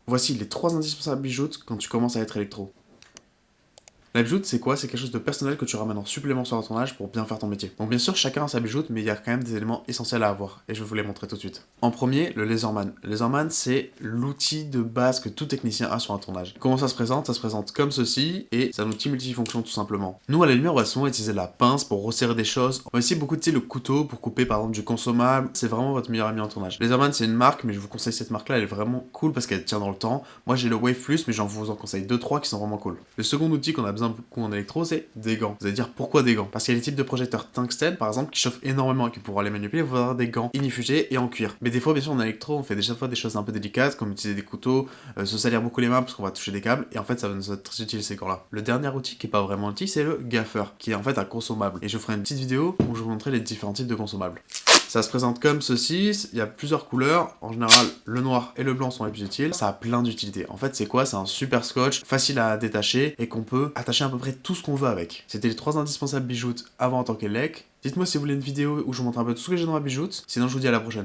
Voici les 3 indispensables bijoux quand tu commences à être électro. La bijoute, c'est quoi? C'est quelque chose de personnel que tu ramènes en supplément sur ton âge pour bien faire ton métier. Donc bien sûr, chacun a sa bijoute, mais il y a quand même des éléments essentiels à avoir, et je vais vous les montrer tout de suite. En premier, le laserman. Le laserman, c'est l'outil de base que tout technicien a sur un tournage. Comment ça se présente? Ça se présente comme ceci, et c'est un outil multifonction tout simplement. Nous, à la lumière, on va souvent utiliser la pince pour resserrer des choses. On va aussi beaucoup utiliser le couteau pour couper par exemple du consommable. C'est vraiment votre meilleur ami en tournage. Laserman, c'est une marque, mais je vous conseille cette marque-là, elle est vraiment cool parce qu'elle tient dans le temps. Moi, j'ai le Wave Plus, mais j'en vous en conseille 2-3 qui sont vraiment cool. Le second outil qu'on a besoin beaucoup en électro, c'est des gants. Vous allez dire pourquoi des gants? Parce qu'il y a des types de projecteurs tungstène, par exemple, qui chauffent énormément et qui pourront les manipuler, vous avoir des gants inifugés et en cuir. Mais des fois, bien sûr, en électro, on fait déjà fois des choses un peu délicates, comme utiliser des couteaux, se salir beaucoup les mains parce qu'on va toucher des câbles, et en fait, ça va nous être très utile ces gants-là. Le dernier outil qui est pas vraiment outil, c'est le gaffer, qui est en fait un consommable. Et je ferai une petite vidéo où je vous montrerai les différents types de consommables. Ça se présente comme ceci, il y a plusieurs couleurs, en général le noir et le blanc sont les plus utiles, ça a plein d'utilités. En fait c'est quoi? C'est un super scotch, facile à détacher et qu'on peut attacher à peu près tout ce qu'on veut avec. C'était les 3 indispensables bijoux avant en tant qu'élec. Dites-moi si vous voulez une vidéo où je vous montre un peu tout ce que j'ai dans ma bijoute, sinon je vous dis à la prochaine.